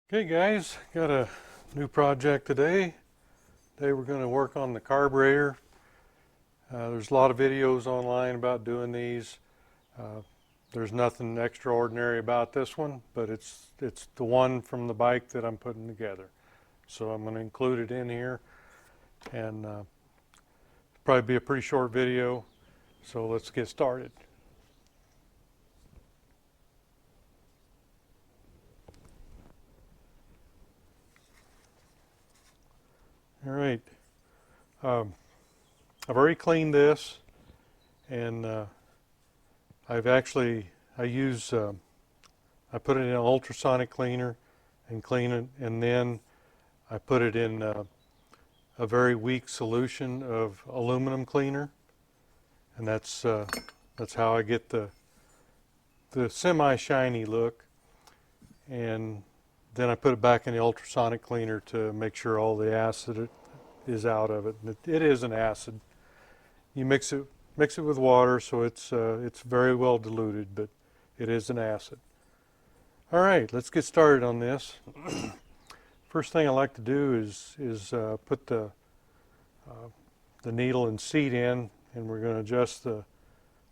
Okay guys, got a new project today. Today we're going to work on the carburetor. There's a lot of videos online about doing these. Uh, there's nothing extraordinary about this one, but it's the one from the bike that I'm putting together. So I'm going to include it in here, and probably be a pretty short video. So let's get started. All right. Um, I've already cleaned this, and I've actually I put it in an ultrasonic cleaner and clean it, and then I put it in a very weak solution of aluminum cleaner, and that's how I get the semi-shiny look. And then I put it back in the ultrasonic cleaner to make sure all the acid is out of it. And it is an acid. You mix it with water, so it's very well diluted, but it is an acid. All right, let's get started on this. First thing I like to do is put the needle and seat in, and we're going to adjust the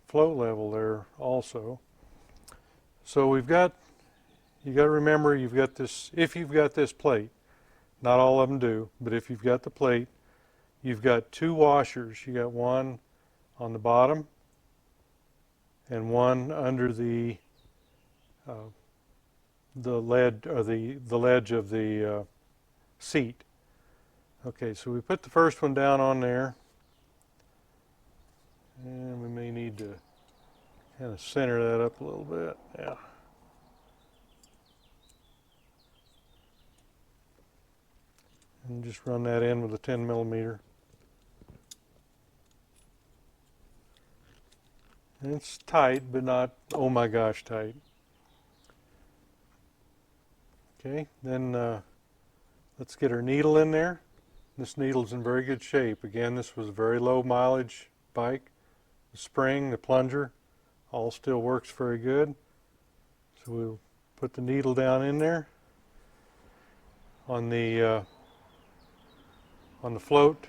float level there also. So you got to remember, you've got this, if you've got this plate, not all of them do, but if you've got the plate, you've got two washers. You got one on the bottom and one under the lead, or the ledge of the seat. Okay, so we put the first one down on there, and we may need to kind of center that up a little bit. Yeah. And just run that in with a 10 millimeter. And it's tight, but not, oh my gosh, tight. Okay, then let's get our needle in there. This needle's in very good shape. Again, this was a very low mileage bike. The spring, the plunger, all still works very good. So we'll put the needle down in there. On the float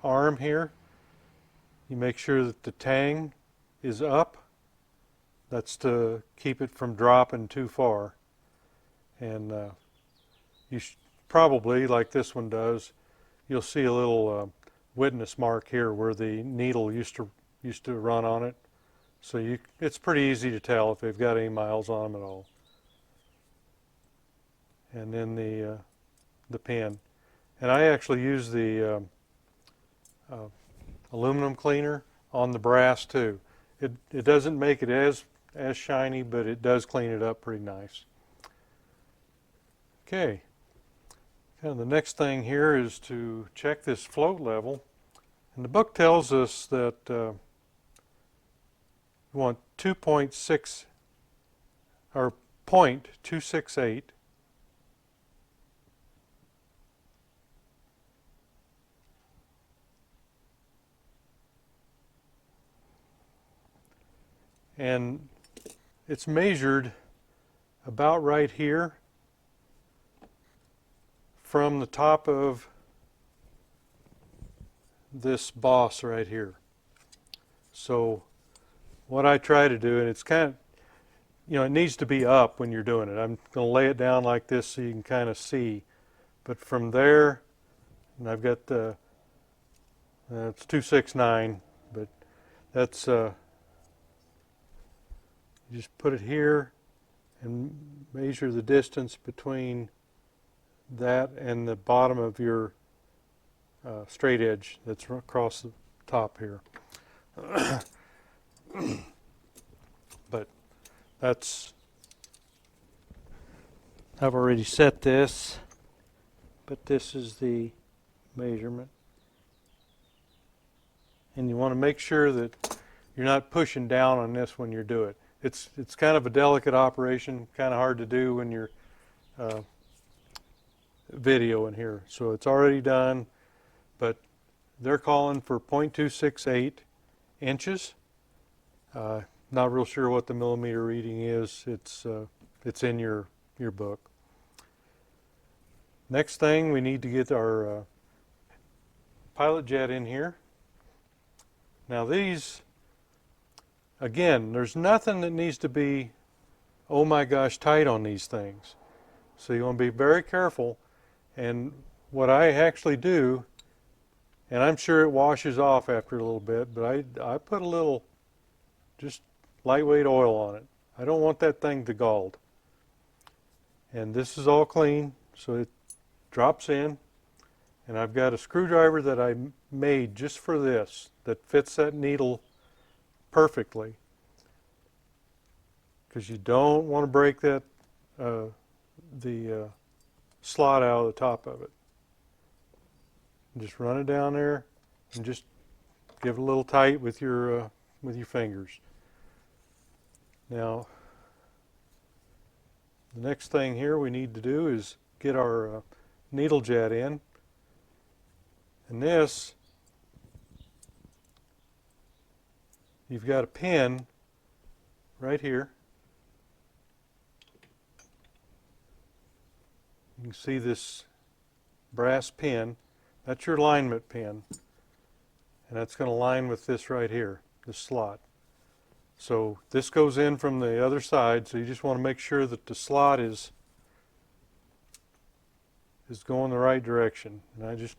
arm here, you make sure that the tang is up. That's to keep it from dropping too far. And you probably, like this one does, you'll see a little witness mark here where the needle used to run on it. So it's pretty easy to tell if they've got any miles on them at all. And then the pin. And I actually use the aluminum cleaner on the brass too. It doesn't make it as shiny, but it does clean it up pretty nice. Okay. Kind of the next thing here is to check this float level. And the book tells us that we want 2.6 or 0.268. And it's measured about right here from the top of this boss right here. So what I try to do, and it's kind of, it needs to be up when you're doing it. I'm going to lay it down like this so you can kind of see. But from there, and I've got the, it's 269, but that's, you just put it here and measure the distance between that and the bottom of your straight edge that's across the top here. But I've already set this, but this is the measurement. And you want to make sure that you're not pushing down on this when you do it. It's kind of a delicate operation, kind of hard to do when you're video in here. So it's already done, but they're calling for 0.268 inches. Not real sure what the millimeter reading is. It's in your book. Next thing, we need to get our pilot jet in here. Now these, again, there's nothing that needs to be, oh my gosh, tight on these things. So you want to be very careful. And what I actually do, and I'm sure it washes off after a little bit, but I put a little just lightweight oil on it. I don't want that thing degalled. And this is all clean, so it drops in. And I've got a screwdriver that I made just for this that fits that needle perfectly, because you don't want to break that the slot out of the top of it. Just run it down there and just give it a little tight with your fingers. Now, the next thing here we need to do is get our needle jet in. And this, you've got a pin right here. You can see this brass pin. That's your alignment pin. And that's going to line with this right here, this slot. So this goes in from the other side, so you just want to make sure that the slot is going the right direction. And I just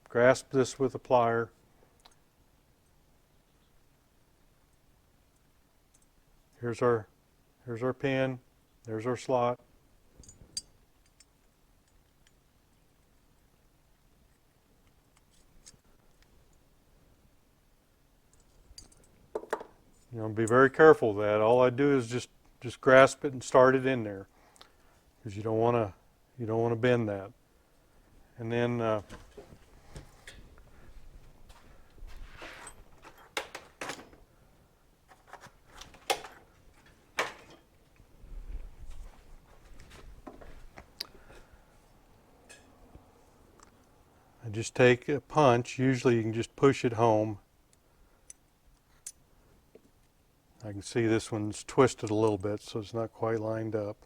grasp this with a plier. Here's our pin, there's our slot. You know, be very careful of that. All I do is just grasp it and start it in there, because you don't want to bend that. And then I just take a punch. Usually you can just push it home. I can see this one's twisted a little bit, so it's not quite lined up.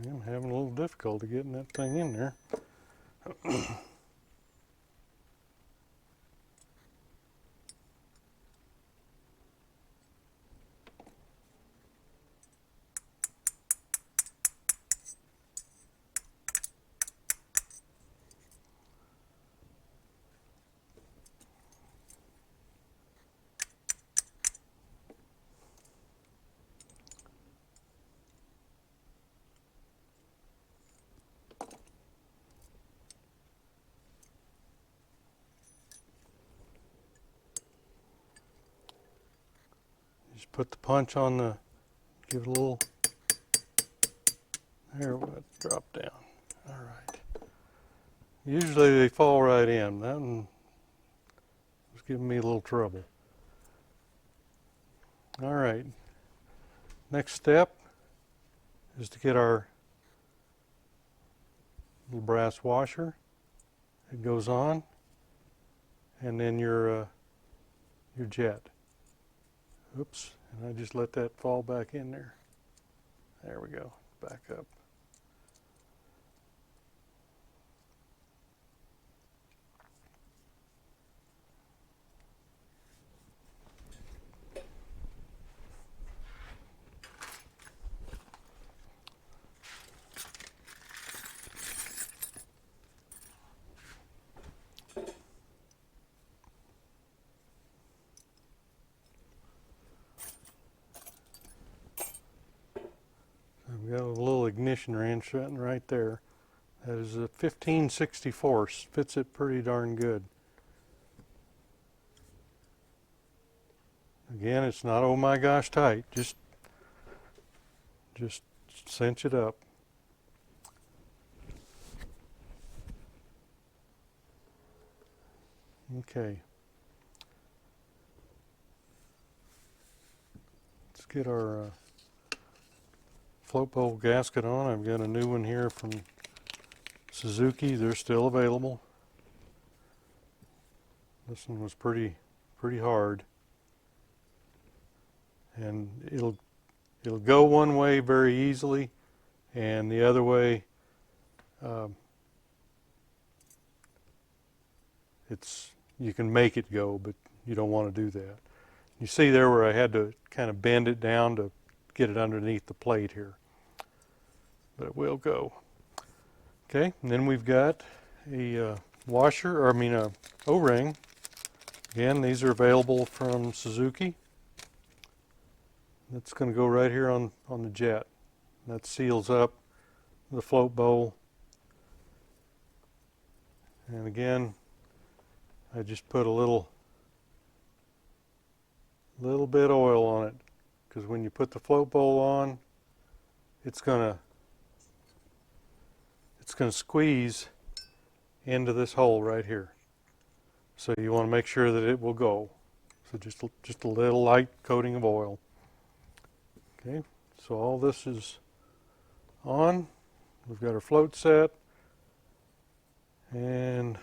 I'm having a little difficulty getting that thing in there. Just put the punch on the, give it a little, there, drop down. All right. Usually they fall right in. That one was giving me a little trouble. All right. Next step is to get our little brass washer. It goes on, and then your jet. Oops, and I just let that fall back in there. There we go, back up. We've got a little ignition wrench sitting right there. That is a 15/64. Fits it pretty darn good. Again, it's not oh my gosh tight. Just cinch it up. Okay. Let's get our float bowl gasket on. I've got a new one here from Suzuki. They're still available. This one was pretty hard, and it'll go one way very easily, and the other way you can make it go, but you don't want to do that. You see there where I had to kind of bend it down to get it underneath the plate here, but it will go. Okay, and then we've got a washer, or I mean a O-ring. Again, these are available from Suzuki. That's going to go right here on the jet. That seals up the float bowl. And again, I just put a little bit of oil on it, because when you put the float bowl on, it's gonna squeeze into this hole right here. So you want to make sure that it will go. So just a little light coating of oil. Okay, so all this is on. We've got our float set, and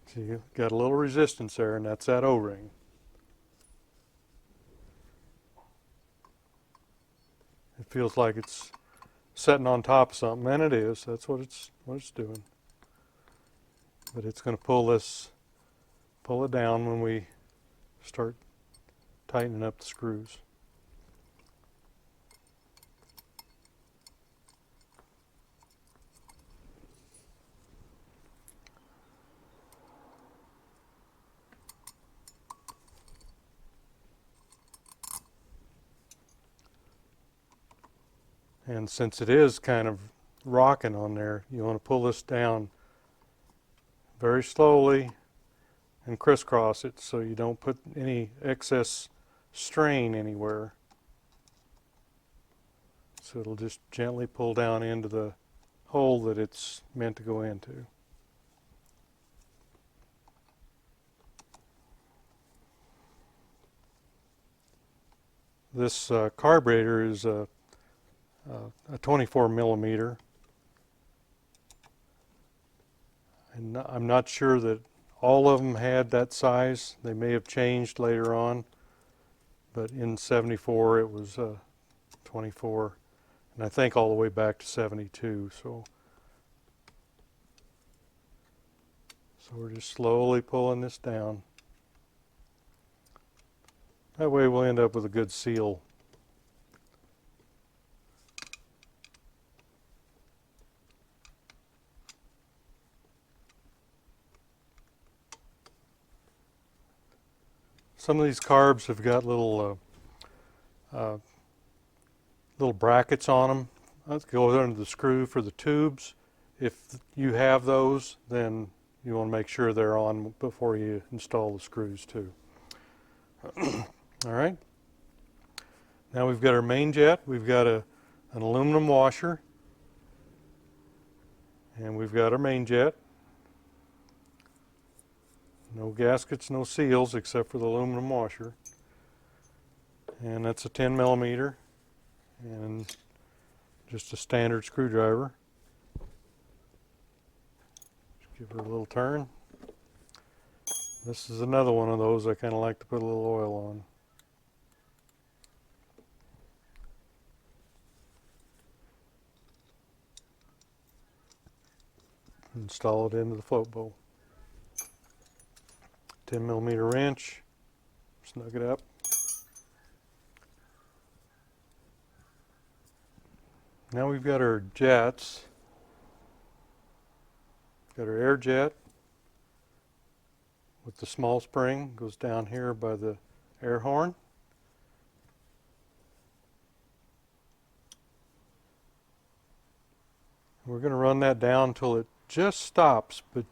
see, you've got a little resistance there, and that's that O-ring. It feels like it's setting on top of something, and it is. That's what it's doing. But it's going to pull it down when we start tightening up the screws. And since it is kind of rocking on there, you want to pull this down very slowly and crisscross it so you don't put any excess strain anywhere. So it'll just gently pull down into the hole that it's meant to go into. This carburetor is a 24 millimeter. And I'm not sure that all of them had that size. They may have changed later on, but in 74 it was 24, and I think all the way back to 72. So we're just slowly pulling this down. That way we'll end up with a good seal. Some of these carbs have got little brackets on them. That goes under the screw for the tubes. If you have those, then you want to make sure they're on before you install the screws too. All right. Now we've got our main jet. We've got an aluminum washer, and we've got our main jet. No gaskets, no seals, except for the aluminum washer. And that's a 10 millimeter and just a standard screwdriver. Just give her a little turn. This is another one of those I kind of like to put a little oil on. Install it into the float bowl. 10 millimeter wrench, snug it up. Now we've got our jets. Got our air jet with the small spring, goes down here by the air horn. We're going to run that down until it just stops, but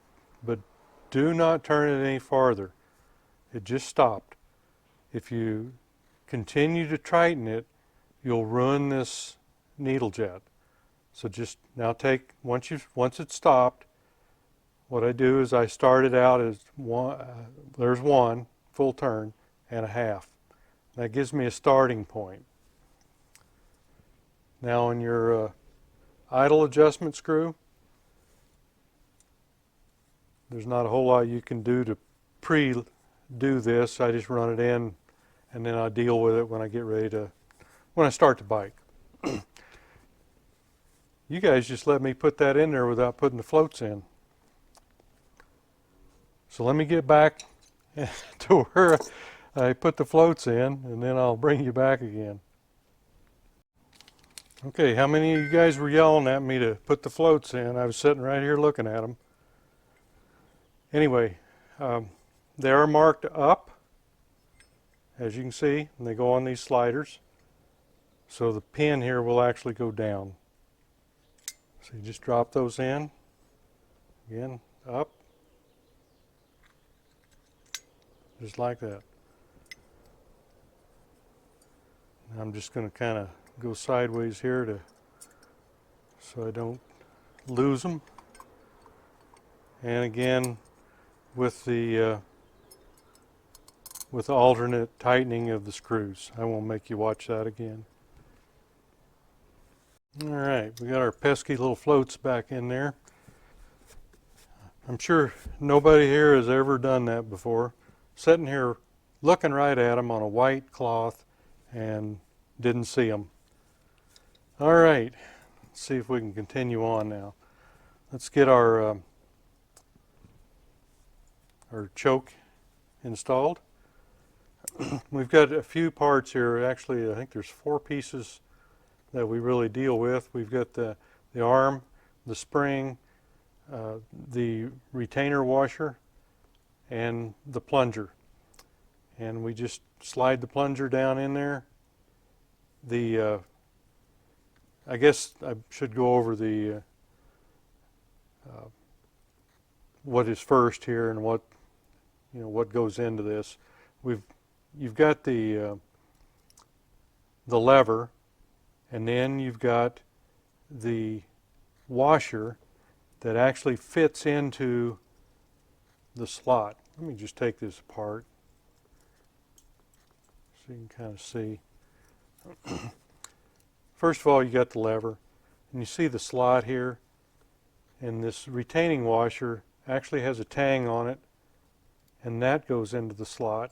do not turn it any farther. It just stopped. If you continue to tighten it, you'll ruin this needle jet. So just now once it's stopped, what I do is I start it out as one, there's one full turn and a half. That gives me a starting point. Now on your idle adjustment screw, there's not a whole lot you can do to pre-do this. I just run it in and then I deal with it when when I start the bike. You guys just let me put that in there without putting the floats in. So let me get back to where I put the floats in, and then I'll bring you back again. Okay, how many of you guys were yelling at me to put the floats in? I was sitting right here looking at them. Anyway, they are marked up, as you can see, and they go on these sliders. So the pin here will actually go down. So you just drop those in, again, up, just like that. And I'm just going to kind of go sideways here so I don't lose them. And again, with the alternate tightening of the screws. I won't make you watch that again. All right, we got our pesky little floats back in there. I'm sure nobody here has ever done that before. Sitting here looking right at them on a white cloth and didn't see them. All right, let's see if we can continue on now. Let's get our choke installed. We've got a few parts here. Actually, I think there's 4 pieces that we really deal with. We've got the arm, the spring, the retainer washer, and the plunger. And we just slide the plunger down in there. I guess I should go over the what is first here and what goes into this. You've got the lever, and then you've got the washer that actually fits into the slot. Let me just take this apart so you can kind of see. First of all, you got the lever, and you see the slot here, and this retaining washer actually has a tang on it, and that goes into the slot.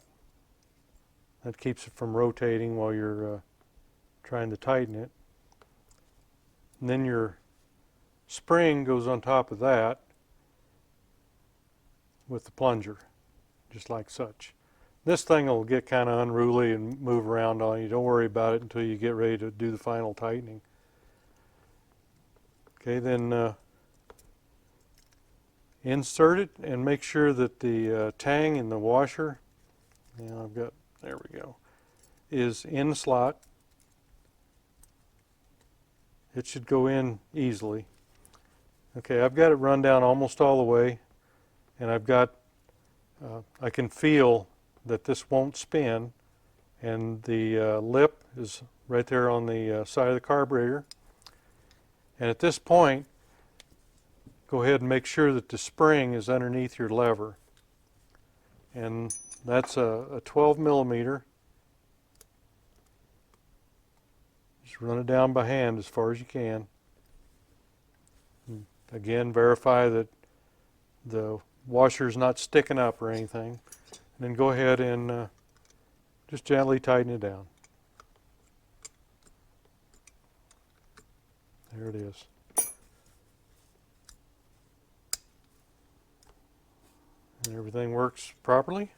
That keeps it from rotating while you're trying to tighten it. And then your spring goes on top of that with the plunger, just like such. This thing will get kind of unruly and move around on you. Don't worry about it until you get ready to do the final tightening. Okay, then insert it and make sure that the tang in the washer, there we go, is in the slot. It should go in easily. Okay, I've got it run down almost all the way, and I can feel that this won't spin, and the lip is right there on the side of the carburetor. And at this point, go ahead and make sure that the spring is underneath your lever. And that's a 12 millimeter. Just run it down by hand as far as you can. And again, verify that the washer is not sticking up or anything. And then go ahead and just gently tighten it down. There it is. And everything works properly.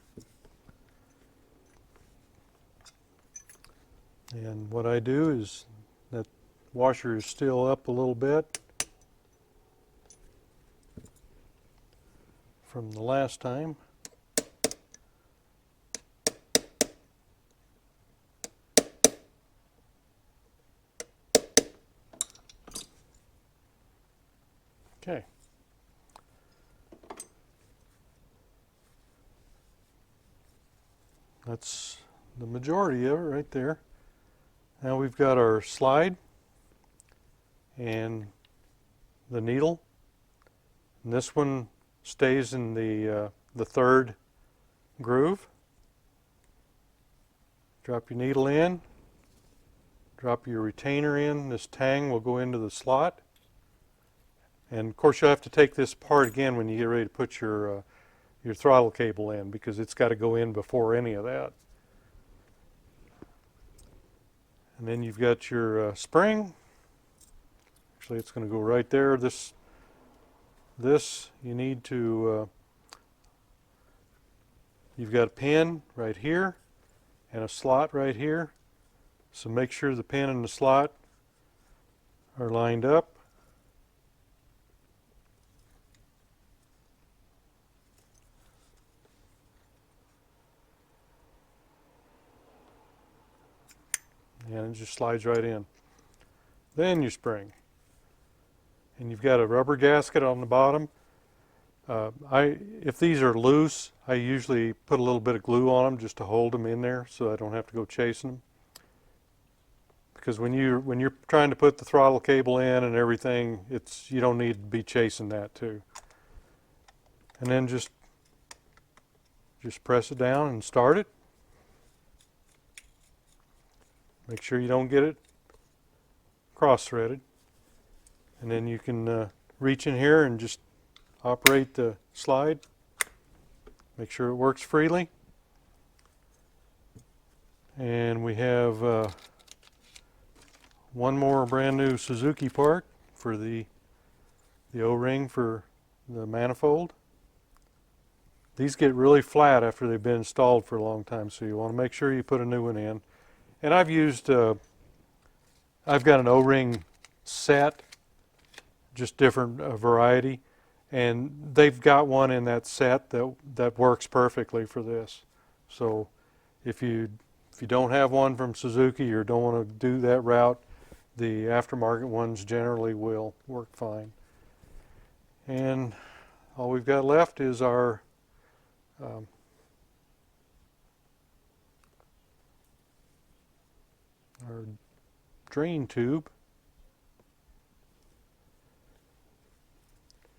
And what I do is, that washer is still up a little bit from the last time. Okay. That's the majority of it right there. Now we've got our slide and the needle. And this one stays in the third groove. Drop your needle in, drop your retainer in. This tang will go into the slot. And of course you'll have to take this apart again when you get ready to put your throttle cable in, because it's got to go in before any of that. And then you've got your spring. Actually, it's going to go right there. This you need to, you've got a pin right here and a slot right here. So make sure the pin and the slot are lined up. And it just slides right in. Then your spring. And you've got a rubber gasket on the bottom. If these are loose, I usually put a little bit of glue on them just to hold them in there so I don't have to go chasing them. Because when you're trying to put the throttle cable in and everything, you don't need to be chasing that too. And then just press it down and start it. Make sure you don't get it cross-threaded. And then you can reach in here and just operate the slide. Make sure it works freely. And we have one more brand new Suzuki part for the O-ring for the manifold. These get really flat after they've been installed for a long time, so you want to make sure you put a new one in. And I've got an O-ring set, just different variety, and they've got one in that set that works perfectly for this. So if you don't have one from Suzuki or don't want to do that route, the aftermarket ones generally will work fine. And all we've got left is our drain tube.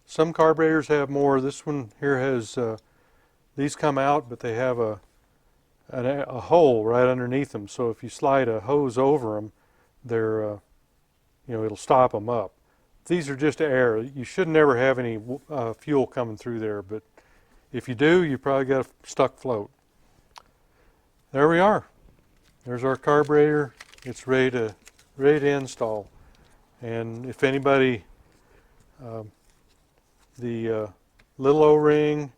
Some carburetors have more. This one here has, these come out, but they have a hole right underneath them. So if you slide a hose over them, they're, it'll stop them up. These are just air. You should never have any fuel coming through there, but if you do, you probably got a stuck float. There we are. There's our carburetor. It's ready to install. And if anybody, the little O-ring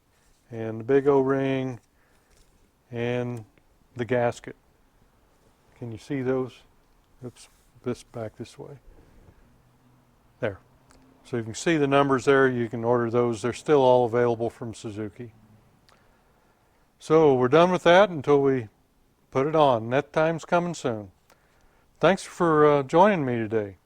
and the big O-ring and the gasket. Can you see those? Oops, this back this way. There. So you can see the numbers there. You can order those. They're still all available from Suzuki. So we're done with that until we put it on. That time's coming soon. Thanks for joining me today.